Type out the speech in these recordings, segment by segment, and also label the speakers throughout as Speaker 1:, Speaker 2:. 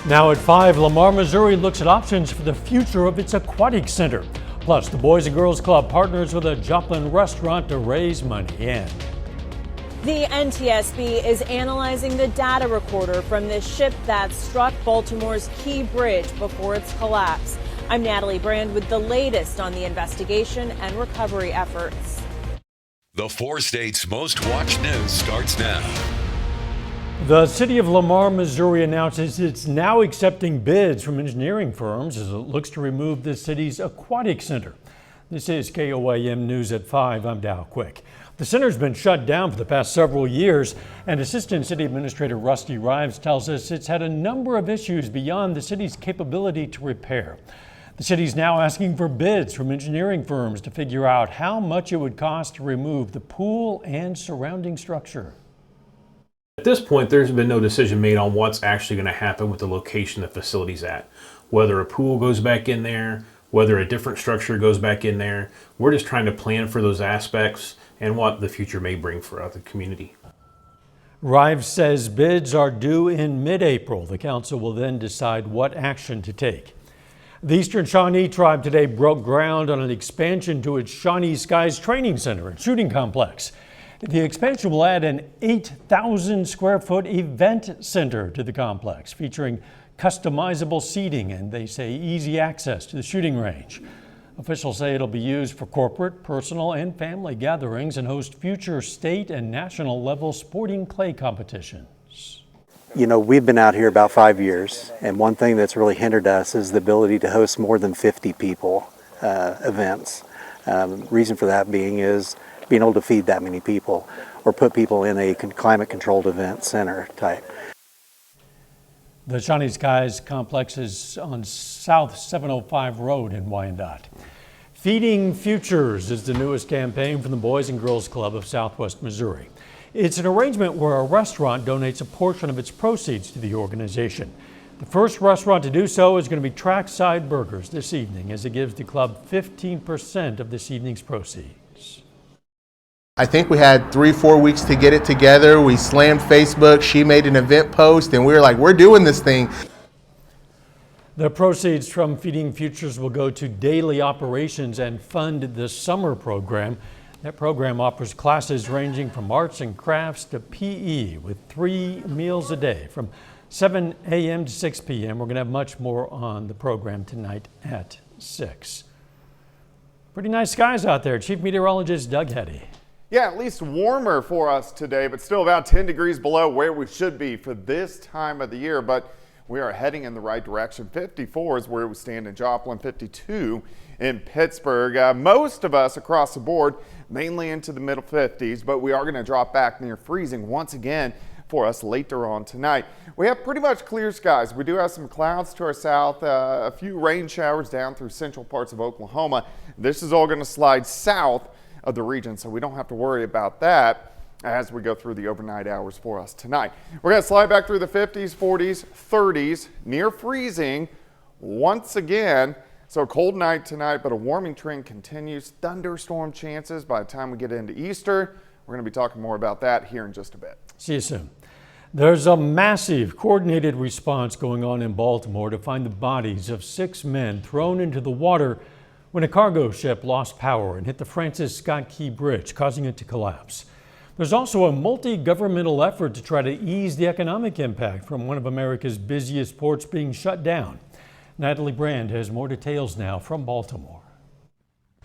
Speaker 1: Now at 5, Lamar, Missouri looks at options for the future of its aquatic center. Plus, the Boys and Girls Club partners with a Joplin restaurant to raise money. And
Speaker 2: the NTSB is analyzing the data recorder from this ship that struck Baltimore's Key Bridge before its collapse. I'm Natalie Brand with the latest on the investigation and recovery efforts.
Speaker 3: The 4 states' most watched news starts now.
Speaker 1: The city of Lamar, Missouri announces it's now accepting bids from engineering firms as it looks to remove the city's aquatic center. This is KOAM News at 5. I'm Dow Quick. The center's been shut down for the past several years, and Assistant City Administrator Rusty Rives tells us it's had a number of issues beyond the city's capability to repair. The city's now asking for bids from engineering firms to figure out how much it would cost to remove the pool and surrounding structure.
Speaker 4: At this point, there's been no decision made on what's actually going to happen with the location the facility's at. Whether a pool goes back in there, whether a different structure goes back in there. We're just trying to plan for those aspects and what the future may bring for the community.
Speaker 1: Rives says bids are due in mid-April. The council will then decide what action to take. The Eastern Shawnee tribe today broke ground on an expansion to its Shawnee Skies Training Center and Shooting Complex. The expansion will add an 8,000 square foot event center to the complex, featuring customizable seating and, they say, easy access to the shooting range. Officials say it'll be used for corporate, personal, and family gatherings and host future state and national level sporting clay competitions.
Speaker 5: You know, we've been out here about 5 years, and one thing that's really hindered us is the ability to host more than 50 people events. Reason for that being is being able to feed that many people or put people in a climate-controlled event center type.
Speaker 1: The Shawnee Skies complex is on South 705 Road in Wyandotte. Feeding Futures is the newest campaign from the Boys and Girls Club of Southwest Missouri. It's an arrangement where a restaurant donates a portion of its proceeds to the organization. The first restaurant to do so is going to be Trackside Burgers this evening, as it gives the club 15% of this evening's proceeds.
Speaker 6: I think we had 3-4 weeks to get it together. We slammed Facebook. She made an event post, and we were like, we're doing this thing.
Speaker 1: The proceeds from Feeding Futures will go to daily operations and fund the summer program. That program offers classes ranging from arts and crafts to PE with 3 meals a day from 7 a.m. to 6 p.m. We're going to have much more on the program tonight at 6. Pretty nice skies out there. Chief Meteorologist Doug Heddy.
Speaker 7: Yeah, at least warmer for us today, but still about 10 degrees below where we should be for this time of the year. But we are heading in the right direction. 54 is where we stand in Joplin, 52 in Pittsburgh. Most of us across the board, mainly into the middle 50s, but we are going to drop back near freezing once again for us later on tonight. We have pretty much clear skies. We do have some clouds to our south, a few rain showers down through central parts of Oklahoma. This is all going to slide south of the region, so we don't have to worry about that as we go through the overnight hours for us tonight. We're going to slide back through the 50s, 40s, 30s, near freezing once again. So a cold night tonight, but a warming trend continues. Thunderstorm chances by the time we get into Easter. We're going to be talking more about that here in just a bit.
Speaker 1: See you soon. There's a massive coordinated response going on in Baltimore to find the bodies of 6 men thrown into the water when a cargo ship lost power and hit the Francis Scott Key Bridge, causing it to collapse. There's also a multi-governmental effort to try to ease the economic impact from one of America's busiest ports being shut down. Natalie Brand has more details now from Baltimore.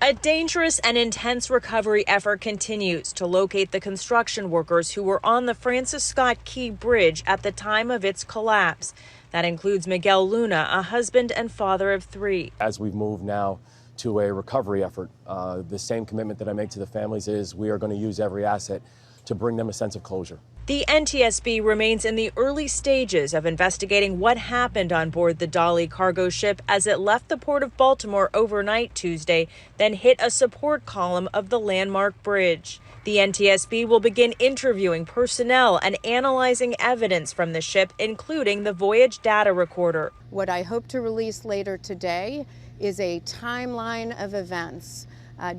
Speaker 2: A dangerous and intense recovery effort continues to locate the construction workers who were on the Francis Scott Key Bridge at the time of its collapse. That includes Miguel Luna, a husband and father of 3.
Speaker 8: As we've moved now to a recovery effort, the same commitment that I make to the families is we are going to use every asset to bring them a sense of closure.
Speaker 2: The NTSB remains in the early stages of investigating what happened on board the Dolly cargo ship as it left the port of Baltimore overnight Tuesday, then hit a support column of the landmark bridge. The NTSB will begin interviewing personnel and analyzing evidence from the ship, including the voyage data recorder.
Speaker 9: What I hope to release later today is a timeline of events,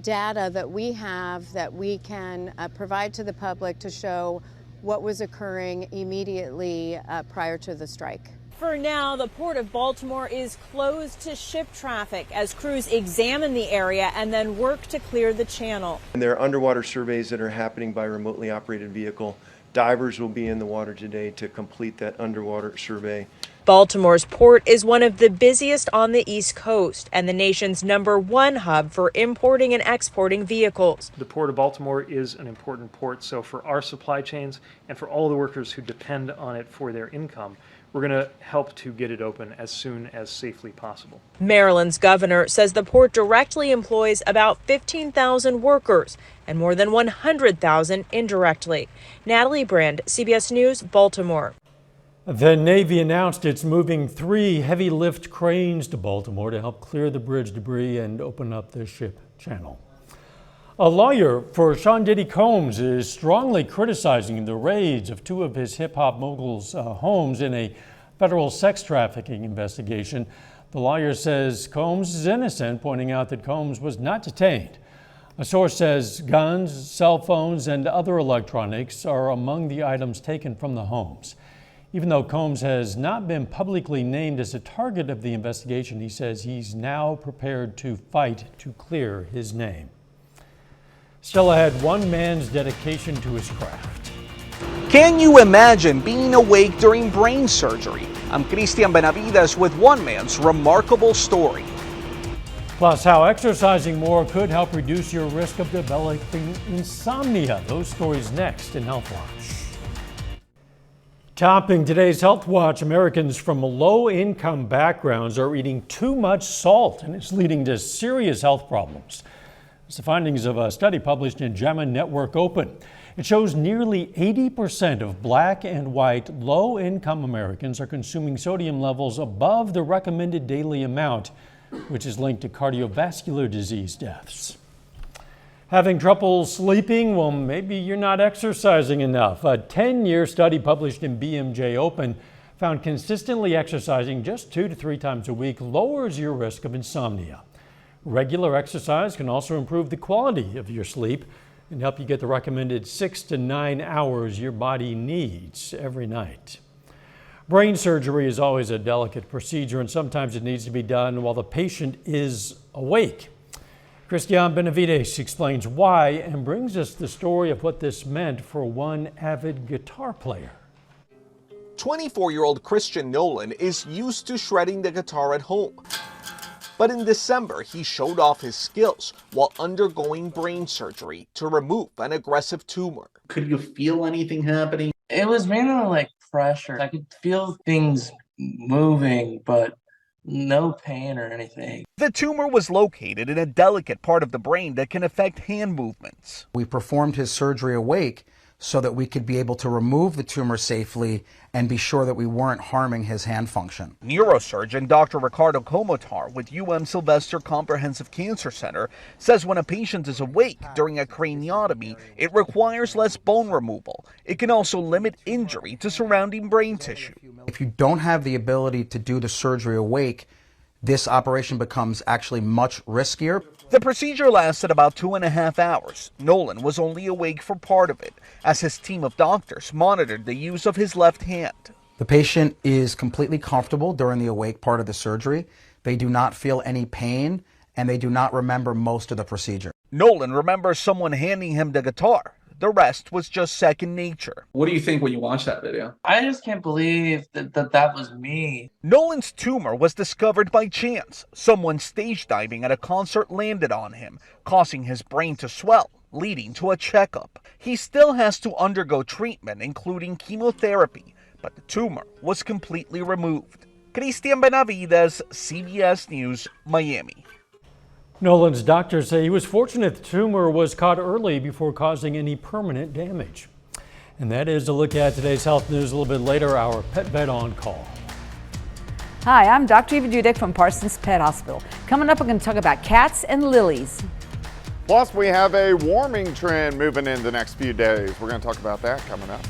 Speaker 9: data that we have that we can provide to the public to show what was occurring immediately prior to the strike.
Speaker 2: For now, the Port of Baltimore is closed to ship traffic as crews examine the area and then work to clear the channel.
Speaker 10: And there are underwater surveys that are happening by remotely operated vehicle. Divers will be in the water today to complete that underwater survey.
Speaker 2: Baltimore's port is one of the busiest on the East Coast and the nation's #1 hub for importing and exporting vehicles.
Speaker 11: The Port of Baltimore is an important port, so for our supply chains and for all the workers who depend on it for their income, we're going to help to get it open as soon as safely possible.
Speaker 2: Maryland's governor says the port directly employs about 15,000 workers and more than 100,000 indirectly. Natalie Brand, CBS News, Baltimore.
Speaker 1: The Navy announced it's moving 3 heavy lift cranes to Baltimore to help clear the bridge debris and open up the ship channel. A lawyer for Sean Diddy Combs is strongly criticizing the raids of 2 of his hip-hop moguls' homes in a federal sex trafficking investigation. The lawyer says Combs is innocent, pointing out that Combs was not detained. A source says guns, cell phones, and other electronics are among the items taken from the homes. Even though Combs has not been publicly named as a target of the investigation, he says he's now prepared to fight to clear his name. Still ahead, one man's dedication to his craft.
Speaker 12: Can you imagine being awake during brain surgery? I'm Christian Benavides with one man's remarkable story.
Speaker 1: Plus, how exercising more could help reduce your risk of developing insomnia. Those stories next in Health Watch. Topping today's Health Watch, Americans from low-income backgrounds are eating too much salt, and it's leading to serious health problems. It's the findings of a study published in JAMA Network Open. It shows nearly 80% of black and white low-income Americans are consuming sodium levels above the recommended daily amount, which is linked to cardiovascular disease deaths. Having trouble sleeping? Well, maybe you're not exercising enough. A 10-year study published in BMJ Open found consistently exercising just 2 to 3 times a week lowers your risk of insomnia. Regular exercise can also improve the quality of your sleep and help you get the recommended 6 to 9 hours your body needs every night. Brain surgery is always a delicate procedure, and sometimes it needs to be done while the patient is awake. Christian Benavides explains why and brings us the story of what this meant for one avid guitar player.
Speaker 12: 24-year-old Christian Nolan is used to shredding the guitar at home. But in December, he showed off his skills while undergoing brain surgery to remove an aggressive tumor.
Speaker 13: Could you feel anything happening? It was mainly like pressure. I could feel things moving, but no pain or anything.
Speaker 12: The tumor was located in a delicate part of the brain that can affect hand movements.
Speaker 14: We performed his surgery awake so that we could be able to remove the tumor safely and be sure that we weren't harming his hand function.
Speaker 12: Neurosurgeon Dr. Ricardo Comotar with Sylvester Comprehensive Cancer Center says when a patient is awake during a craniotomy, it requires less bone removal. It can also limit injury to surrounding brain tissue.
Speaker 14: If you don't have the ability to do the surgery awake, this operation becomes actually much riskier.
Speaker 12: The procedure lasted about 2.5 hours. Nolan was only awake for part of it, as his team of doctors monitored the use of his left hand.
Speaker 14: The patient is completely comfortable during the awake part of the surgery. They do not feel any pain, and they do not remember most of the procedure.
Speaker 12: Nolan remembers someone handing him the guitar. The rest was just second nature.
Speaker 13: What do you think when you watch that video? I just can't believe that was me.
Speaker 12: Nolan's tumor was discovered by chance. Someone stage diving at a concert landed on him, causing his brain to swell, leading to a checkup. He still has to undergo treatment, including chemotherapy, but the tumor was completely removed. Christian Benavides, CBS News, Miami.
Speaker 1: Nolan's doctors say he was fortunate the tumor was caught early before causing any permanent damage. And that is a look at today's health news. A little bit later, our Pet Vet on Call.
Speaker 15: Hi, I'm Dr. Eva Dudek from Parsons Pet Hospital. Coming up, we're going to talk about cats and lilies.
Speaker 7: Plus, we have a warming trend moving in the next few days. We're going to talk about that coming up.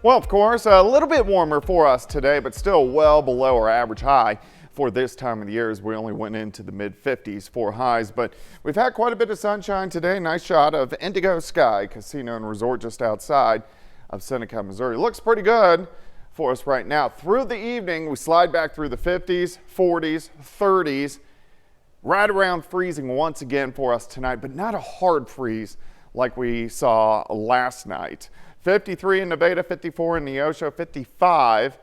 Speaker 7: Well, of course, a little bit warmer for us today, but still well below our average high for this time of the year, as we only went into the mid-50s for highs. But we've had quite a bit of sunshine today. Nice shot of Indigo Sky Casino and Resort just outside of Seneca, Missouri. Looks pretty good for us right now. Through the evening, we slide back through the 50s, 40s, 30s, right around freezing once again for us tonight, but not a hard freeze like we saw last night. 53 in Nevada, 54 in Neosho, 55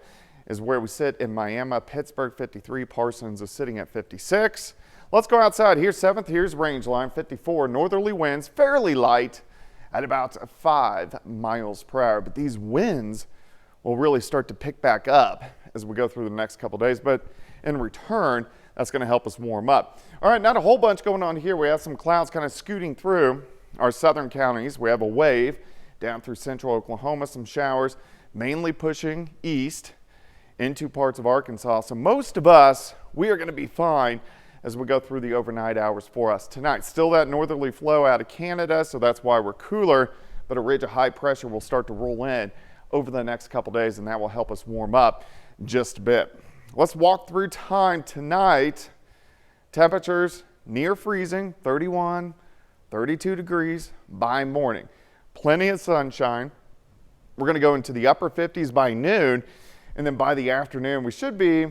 Speaker 7: is where we sit in Miami, Pittsburgh 53, Parsons is sitting at 56. Let's go outside. Here's 7th, here's range line, 54, northerly winds, fairly light at about 5 miles per hour, but these winds will really start to pick back up as we go through the next couple days, but in return, that's going to help us warm up. All right, not a whole bunch going on here. We have some clouds kind of scooting through our southern counties. We have a wave down through central Oklahoma, some showers, mainly pushing east into parts of Arkansas. So most of us, we are going to be fine as we go through the overnight hours for us tonight. Still that northerly flow out of Canada, so that's why we're cooler, but a ridge of high pressure will start to roll in over the next couple days, and that will help us warm up just a bit. Let's walk through time tonight. Temperatures near freezing, 31, 32 degrees by morning. Plenty of sunshine. We're going to go into the upper 50s by noon, and then by the afternoon we should be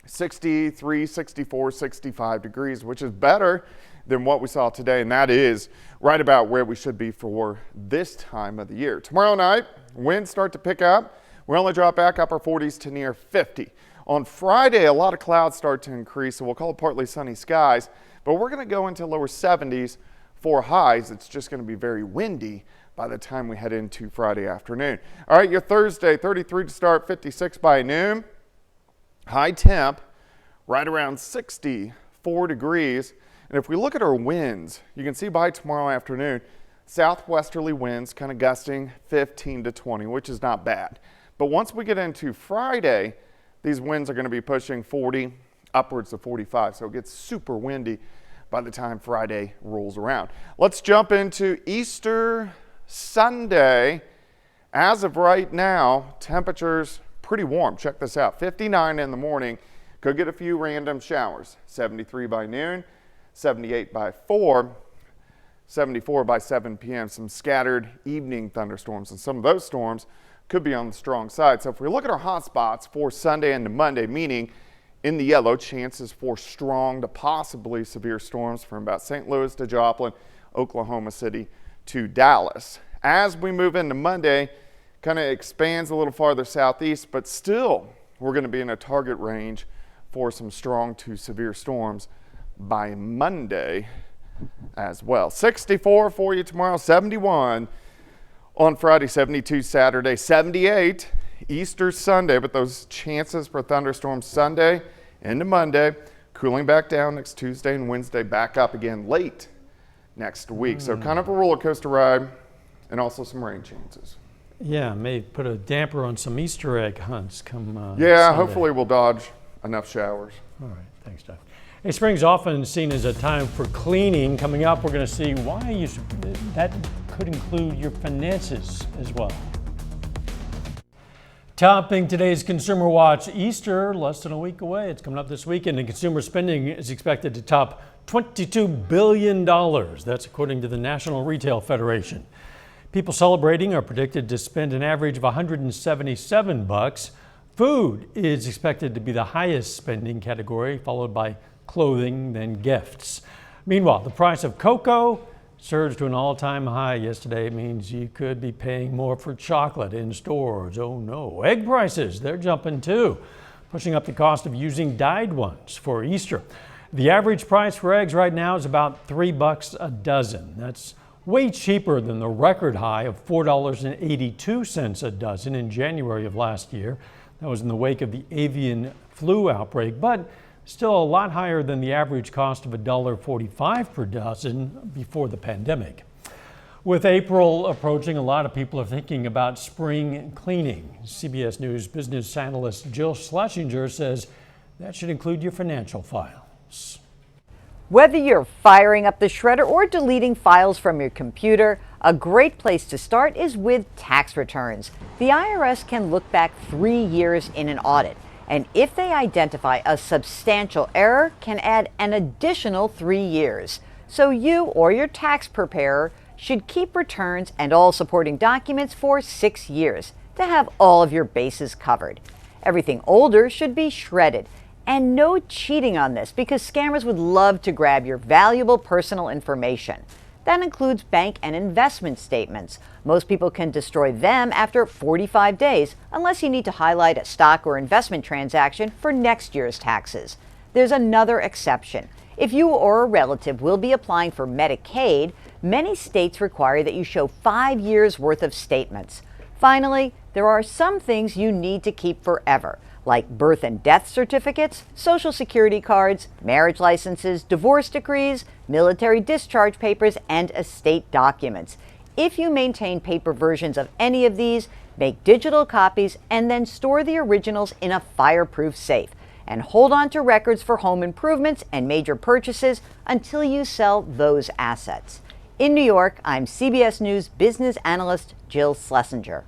Speaker 7: 63, 64, 65 degrees, which is better than what we saw today, and that is right about where we should be for this time of the year. Tomorrow night, winds start to pick up. We only drop back upper 40s to near 50. On Friday, a lot of clouds start to increase, so we'll call it partly sunny skies, but we're going to go into lower 70s for highs. It's just going to be very windy by the time we head into Friday afternoon. All right, your Thursday, 33 to start, 56 by noon. High temp, right around 64 degrees. And if we look at our winds, you can see by tomorrow afternoon, southwesterly winds kind of gusting 15 to 20, which is not bad. But once we get into Friday, these winds are going to be pushing 40, upwards of 45. So it gets super windy by the time Friday rolls around. Let's jump into Easter Sunday. As of right now, temperatures pretty warm. Check this out. 59 in the morning. Could get a few random showers. 73 by noon, 78 by 4, 74 by 7 p.m. Some scattered evening thunderstorms, and some of those storms could be on the strong side. So if we look at our hot spots for Sunday into Monday, meaning in the yellow, chances for strong to possibly severe storms from about St. Louis to Joplin, Oklahoma City to Dallas. As we move into Monday, kind of expands a little farther southeast, but still we're going to be in a target range for some strong to severe storms by Monday as well. 64 for you tomorrow, 71 on Friday, 72 Saturday, 78 Easter Sunday, but those chances for thunderstorms Sunday into Monday, cooling back down next Tuesday and Wednesday, back up again late next week. So kind of a roller coaster ride, and also some rain chances.
Speaker 1: Yeah, may put a damper on some Easter egg hunts come
Speaker 7: yeah,
Speaker 1: Sunday.
Speaker 7: Hopefully we'll dodge enough showers.
Speaker 1: All right, thanks, Jeff. Hey, spring's often seen as a time for cleaning. Coming up, we're going to see why that could include your finances as well. Topping today's Consumer Watch, Easter, less than a week away. It's coming up this weekend, and consumer spending is expected to top $22 billion. That's according to the National Retail Federation. People celebrating are predicted to spend an average of $177. Food is expected to be the highest spending category, followed by clothing, then gifts. Meanwhile, the price of cocoa surged to an all-time high yesterday. It means you could be paying more for chocolate in stores. Oh no. Egg prices, they're jumping too, pushing up the cost of using dyed ones for Easter. The average price for eggs right now is about $3 a dozen. That's way cheaper than the record high of $4.82 a dozen in January of last year. That was in the wake of the avian flu outbreak, but still a lot higher than the average cost of $1.45 per dozen before the pandemic. With April approaching, a lot of people are thinking about spring cleaning. CBS News business analyst Jill Schlesinger says that should include your financial files.
Speaker 15: Whether you're firing up the shredder or deleting files from your computer, a great place to start is with tax returns. The IRS can look back 3 years in an audit, and if they identify a substantial error, can add an additional 3 years. So you or your tax preparer should keep returns and all supporting documents for 6 years to have all of your bases covered. Everything older should be shredded. And no cheating on this, because scammers would love to grab your valuable personal information. That includes bank and investment statements. Most people can destroy them after 45 days, unless you need to highlight a stock or investment transaction for next year's taxes. There's another exception. If you or a relative will be applying for Medicaid, many states require that you show 5 years' worth of statements. Finally, there are some things you need to keep forever, like birth and death certificates, Social Security cards, marriage licenses, divorce decrees, military discharge papers, and estate documents. If you maintain paper versions of any of these, make digital copies and then store the originals in a fireproof safe. And hold on to records for home improvements and major purchases until you sell those assets. In New York, I'm CBS News business analyst Jill Schlesinger.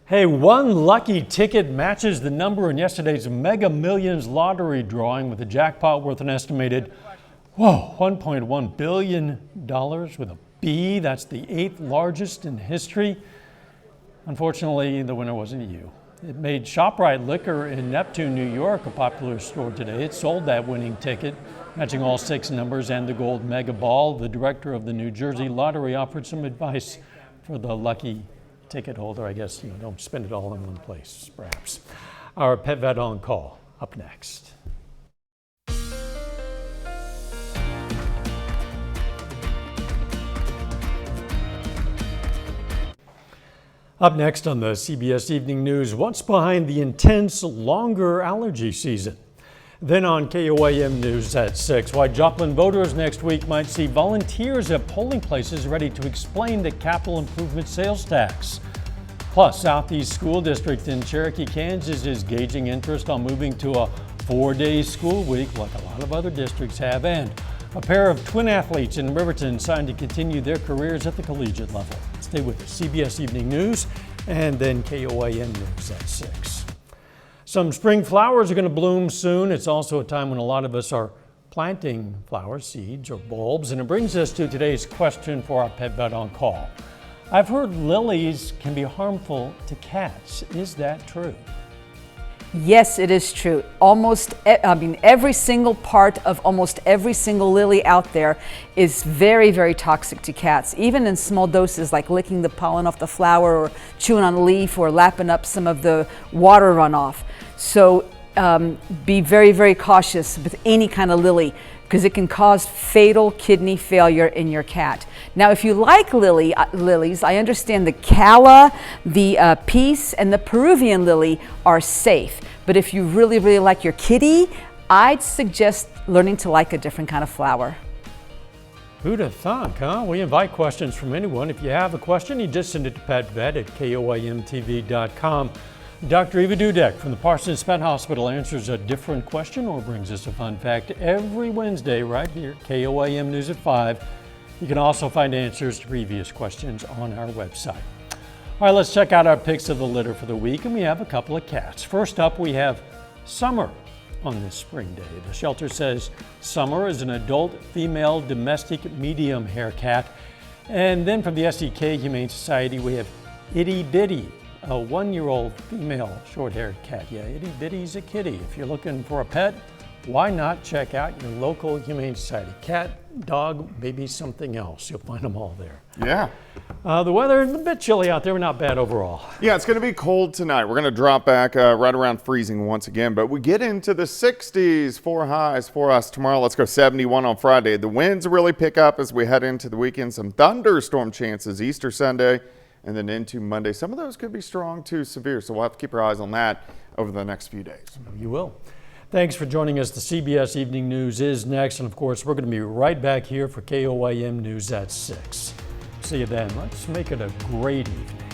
Speaker 1: Hey, one lucky ticket matches the number in yesterday's Mega Millions lottery drawing with a jackpot worth an estimated, $1.1 billion with a B. That's the 8th largest in history. Unfortunately, the winner wasn't you. It made ShopRite Liquor in Neptune, New York, a popular store today. It sold that winning ticket, matching all 6 numbers and the gold mega ball. The director of the New Jersey Lottery offered some advice for the lucky ticket holder. I guess, don't spend it all in one place, perhaps. Our Pet Vet on Call, up next. Up next on the CBS Evening News, what's behind the intense, longer allergy season? Then on KOAM News at 6, why Joplin voters next week might see volunteers at polling places ready to explain the capital improvement sales tax. Plus, Southeast School District in Cherokee, Kansas is gauging interest on moving to a 4-day school week like a lot of other districts have. And a pair of twin athletes in Riverton signed to continue their careers at the collegiate level. Stay with us. CBS Evening News and then KOAM News at 6. Some spring flowers are going to bloom soon. It's also a time when a lot of us are planting flower seeds or bulbs. And it brings us to today's question for our Pet Vet on Call. I've heard lilies can be harmful to cats. Is that true?
Speaker 16: Yes, it is true. Every single part of almost every single lily out there is very, very toxic to cats, even in small doses like licking the pollen off the flower or chewing on a leaf or lapping up some of the water runoff. So be very, very cautious with any kind of lily because it can cause fatal kidney failure in your cat. Now, if you like lilies, I understand the calla, the peace, and the Peruvian lily are safe. But if you really, really like your kitty, I'd suggest learning to like a different kind of flower.
Speaker 1: Who'd have thunk, huh? We invite questions from anyone. If you have a question, you just send it to petvet@koamtv.com. Dr. Eva Dudek from the Parsons Pet Hospital answers a different question or brings us a fun fact every Wednesday right here, KOAM News at 5. You can also find answers to previous questions on our website. All right, let's check out our picks of the litter for the week, and we have a couple of cats. First up, we have Summer on this spring day. The shelter says Summer is an adult female domestic medium hair cat. And then from the SEK Humane Society, we have Itty Bitty, a 1-year-old female short-haired cat. Yeah, Itty Bitty's a kitty. If you're looking for a pet, why not check out your local Humane Society? Cat, dog, maybe something else. You'll find them all there.
Speaker 7: Yeah.
Speaker 1: The weather is a bit chilly out there, but not bad overall.
Speaker 7: Yeah, it's going to be cold tonight. We're going to drop back right around freezing once again, but we get into the 60s, 4 highs for us tomorrow. Let's go 71 on Friday. The winds really pick up as we head into the weekend. Some thunderstorm chances Easter Sunday and then into Monday. Some of those could be strong to severe, so we'll have to keep our eyes on that over the next few days.
Speaker 1: You will. Thanks for joining us. The CBS Evening News is next, and of course, we're going to be right back here for KOAM News at 6. See you then. Let's make it a great evening.